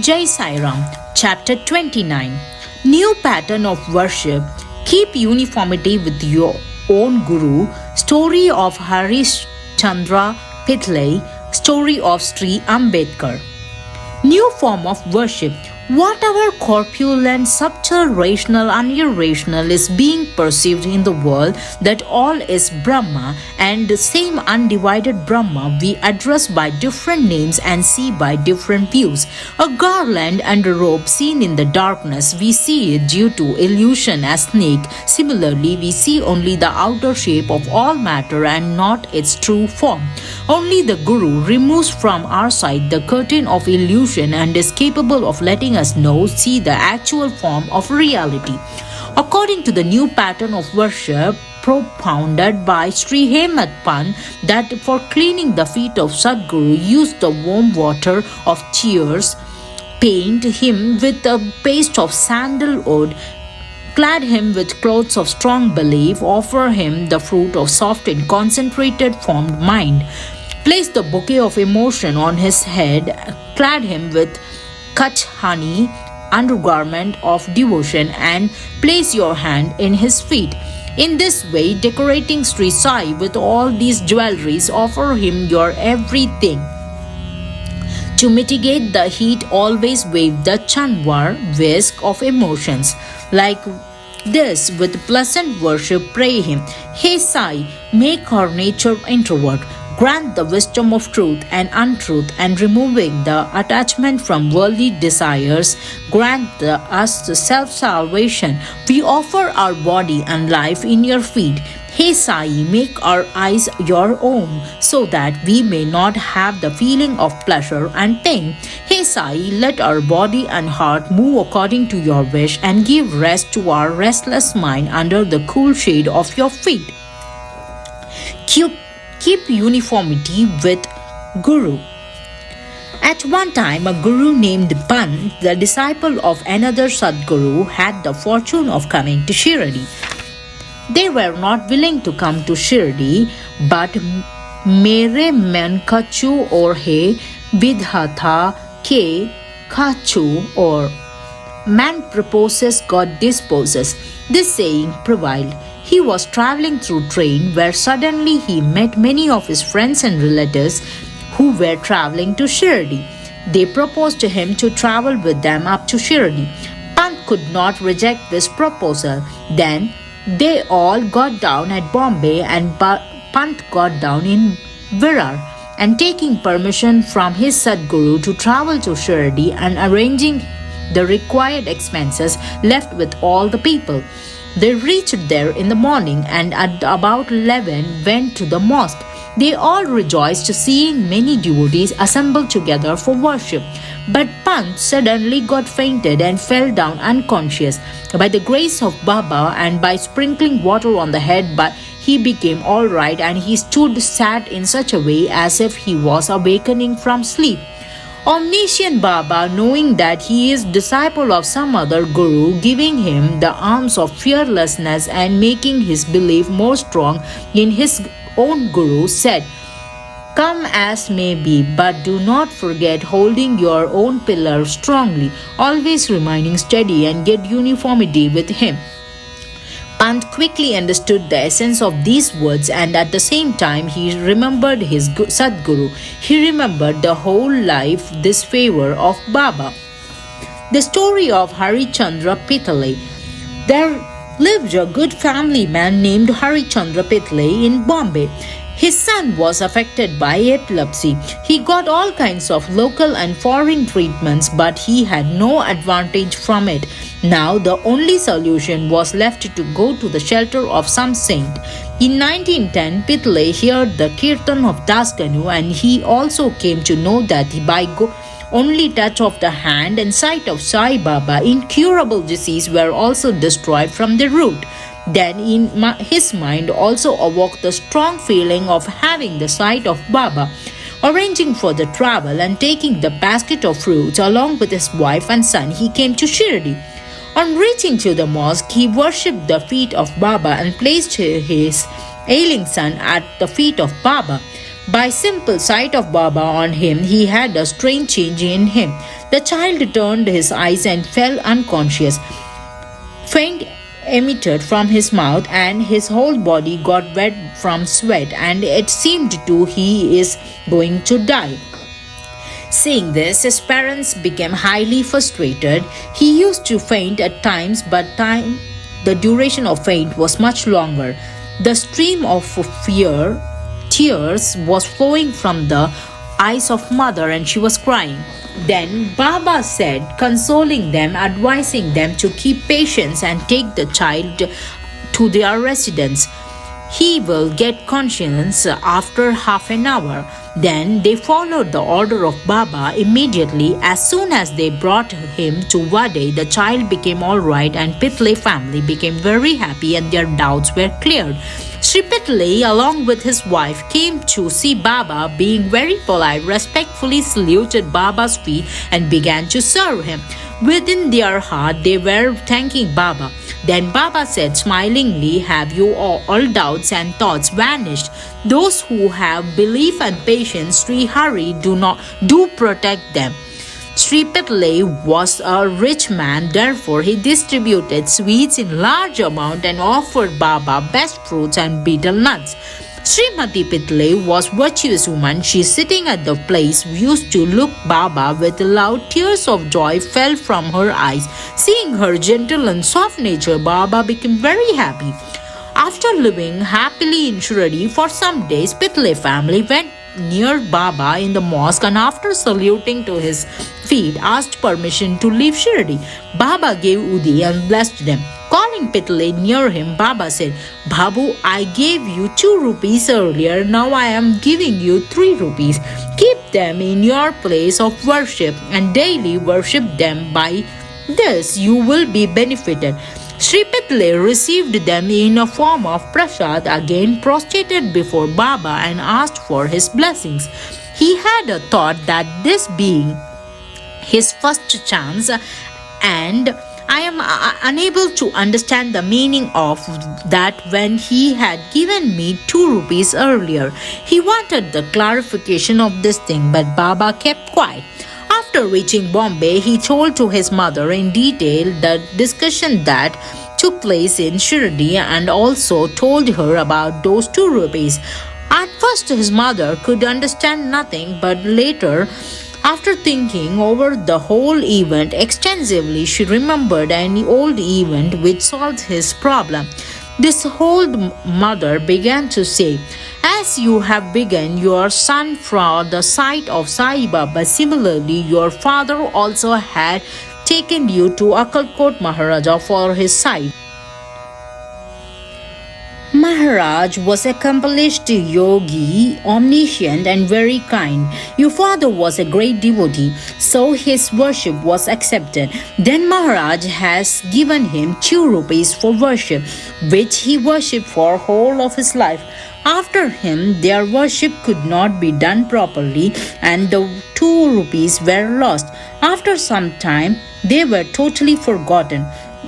Jai Sai Ram, Chapter 29. New pattern of worship. Keep uniformity with your own Guru. Story of Harishchandra Pithley. Story of Sri Ambedkar. New form of worship. Whatever corpulent, subtle, rational, and irrational is being perceived in the world, that all is Brahma, and the same undivided Brahma we address by different names and see by different views. A garland and a rope seen in the darkness, we see it due to illusion as snake. Similarly, we see only the outer shape of all matter and not its true form. Only the Guru removes from our sight the curtain of illusion and is capable of letting us see the actual form of reality. According to the new pattern of worship propounded by Sri Hemant Pant, that for cleaning the feet of Sadguru, use the warm water of tears, paint him with a paste of sandalwood, clad him with clothes of strong belief, offer him the fruit of soft and concentrated formed mind, place the bouquet of emotion on his head, clad him with Kach honey, undergarment of devotion, and place your hand in his feet. In this way, decorating Sri Sai with all these jewelries, offer him your everything. To mitigate the heat, always wave the chanwar whisk of emotions. Like this, with pleasant worship, pray him. Hey Sai, make our nature introvert. Grant the wisdom of truth and untruth, and removing the attachment from worldly desires, grant us the self-salvation. We offer our body and life in your feet. Hey Sai, make our eyes your own, so that we may not have the feeling of pleasure and pain. Hey Sai, let our body and heart move according to your wish, and give rest to our restless mind under the cool shade of your feet. Keep uniformity with Guru. At one time, a Guru named Pant, the disciple of another Sadguru, had the fortune of coming to Shirdi. They were not willing to come to Shirdi, but Mere man kachu or he vidhatha ke kachu, or man proposes, God disposes. This saying prevailed. He was traveling through train where suddenly he met many of his friends and relatives who were traveling to Shirdi. They proposed to him to travel with them up to Shirdi. Pant could not reject this proposal. Then they all got down at Bombay, and Pant got down in Virar, and taking permission from his Sadguru to travel to Shirdi and arranging the required expenses, left with all the people. They reached there in the morning, and at about 11 went to the mosque. They all rejoiced seeing many devotees assembled together for worship. But Pant suddenly got fainted and fell down unconscious. By the grace of Baba and by sprinkling water on the head, he became all right, and he sat in such a way as if he was awakening from sleep. Omniscient Baba, knowing that he is disciple of some other Guru, giving him the arms of fearlessness and making his belief more strong in his own Guru, said, "Come as may be, but do not forget holding your own pillar strongly, always remaining steady, and get uniformity with him." Pant quickly understood the essence of these words, and at the same time he remembered his Sadguru. He remembered the whole life this favor of Baba. The story of Harishchandra Pithley. There lived a good family man named Harishchandra Pithley in Bombay. His son was affected by epilepsy. He got all kinds of local and foreign treatments, but he had no advantage from it. Now the only solution was left to go to the shelter of some saint. In 1910, Pithley heard the kirtan of Dasganu, and he also came to know that by only touch of the hand and sight of Sai Baba, incurable disease were also destroyed from the root. Then in his mind also awoke the strong feeling of having the sight of Baba. Arranging for the travel and taking the basket of fruits along with his wife and son, he came to Shirdi. On reaching to the mosque, he worshipped the feet of Baba and placed his ailing son at the feet of Baba. By simple sight of Baba on him, he had a strange change in him. The child turned his eyes and fell unconscious. Faint emitted from his mouth, and his whole body got wet from sweat, and it seemed to he is going to die. Seeing this, his parents became highly frustrated. He used to faint at times, but the duration of faint was much longer. The stream of tears was flowing from the eyes of mother, and she was crying. Then Baba said, consoling them, advising them to keep patience and take the child to their residence. He will get conscience after half an hour. Then they followed the order of Baba. Immediately, as soon as they brought him to Vade, the child became all right, and Pitle family became very happy, and their doubts were cleared. Sri Pitle, along with his wife, came to see Baba. Being very polite, respectfully saluted Baba's feet and began to serve him. Within their heart, they were thanking Baba. Then Baba said smilingly, "Have you all doubts and thoughts vanished? Those who have belief and patience, SHRI do protect them." Sri Pitle was a rich man, therefore he distributed sweets in large amount and offered Baba best fruits and betel nuts. Srimati Pitle was virtuous woman. She sitting at the place used to look Baba with loud tears of joy fell from her eyes. Seeing her gentle and soft nature, Baba became very happy. After living happily in SHRI for some days, Pitle family went near Baba in the mosque, and after saluting to his feet, asked permission to leave SHRI. Baba gave Udi and blessed them. Calling Pitle near him, Baba said, "Babu, I gave you 2 rupees earlier. Now I am giving you 3 rupees. Keep them in your place of worship and daily worship them. By this you will be benefited." Sri Pitle received them in a form of prasad, again prostrated before Baba and asked for his blessings. He had a thought that this being his first chance, and I am unable to understand the meaning of that when he had given me 2 rupees earlier. He wanted the clarification of this thing, but Baba kept quiet. After reaching Bombay, he told to his mother in detail the discussion that took place in SHRI and also told her about those 2 rupees. At first, his mother could understand nothing, but later, after thinking over the whole event extensively, she remembered an old event which solved his problem. This old mother began to say, "As you have begun your son from the side of Sai Baba, similarly your father also had taken you to Akkalkot Maharaja for his side. Maharaj was accomplished yogi, omniscient and very kind. Your father was a great devotee, so his worship was accepted. Then Maharaj has given him 2 rupees for worship, which he worshipped for whole of his life. After him, their worship could not be done properly, and the 2 rupees were lost. After some time, they were totally forgotten.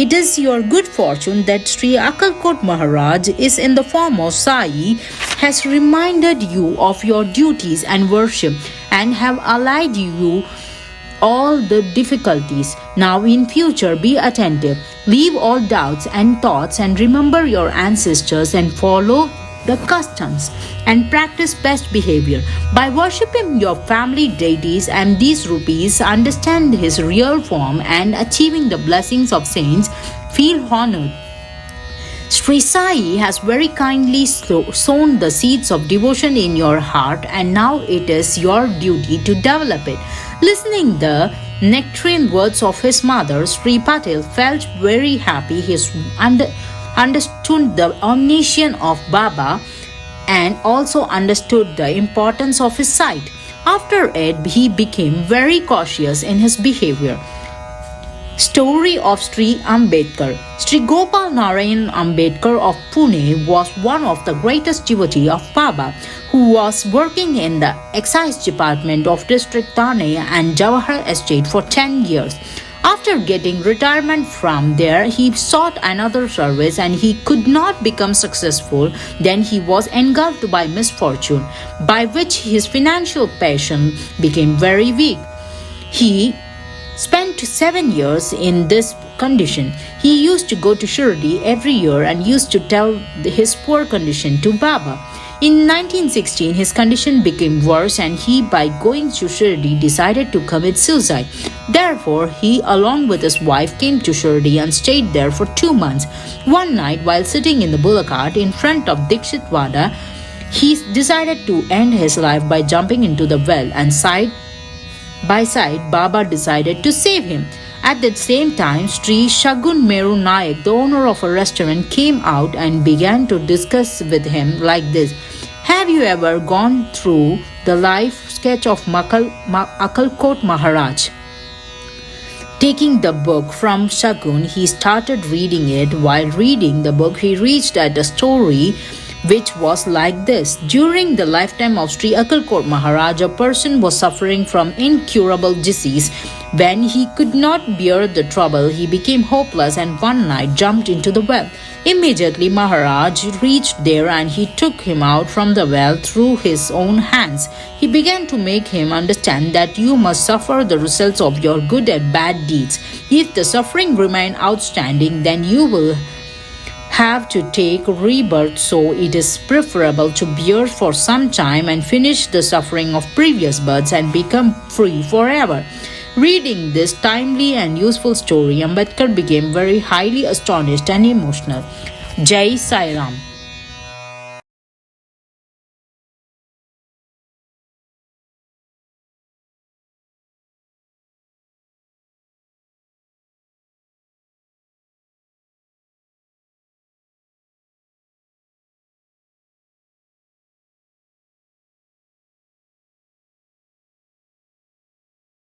It is your good fortune that Sri Akkalkot Maharaj is in the form of Sai, has reminded you of your duties and worship, and have allayed you all the difficulties. Now in future be attentive, leave all doubts and thoughts, and remember your ancestors and follow the customs and practice best behavior. By worshipping your family deities and these rupees, understand his real form and achieving the blessings of saints, feel honored. Sri Sai has very kindly sown the seeds of devotion in your heart, and now it is your duty to develop it." Listening the nectarine words of his mother, Sri Patil felt very happy. He understood the omniscience of Baba and also understood the importance of his sight. After it, he became very cautious in his behavior. Story of Sri Ambedkar. Sri Gopal Narayan Ambedkar of Pune was one of the greatest devotees of Baba, who was working in the excise department of district Thane and Jawahar estate for 10 years. After getting retirement from there, he sought another service and he could not become successful. Then he was engulfed by misfortune, by which his financial passion became very weak. He spent 7 years in this condition. He used to go to SHRI every year and used to tell his poor condition to Baba. In 1916, his condition became worse and he, by going to SHRI, decided to commit suicide. Therefore, he, along with his wife, came to SHRI and stayed there for 2 months. One night, while sitting in the boulevard in front of Dikshit Wada, he decided to end his life by jumping into the well, and side by side, Baba decided to save him. At the same time, Sri Shagun Meru Nayak, the owner of a restaurant, came out and began to discuss with him like this: "Have you ever gone through the life sketch of Akalkot Maharaj?" Taking the book from Shagun, he started reading it. While reading the book, he reached at a story which was like this: During the lifetime of Sri Akalkot Maharaj, a person was suffering from incurable disease. When he could not bear the trouble, he became hopeless and one night jumped into the well. Immediately Maharaj reached there and he took him out from the well through his own hands. He began to make him understand that you must suffer the results of your good and bad deeds. If the suffering remain outstanding, then you will have to take rebirth, so it is preferable to bear for some time and finish the suffering of previous births and become free forever. Reading this timely and useful story, Ambedkar became very highly astonished and emotional. Jai Sai Ram.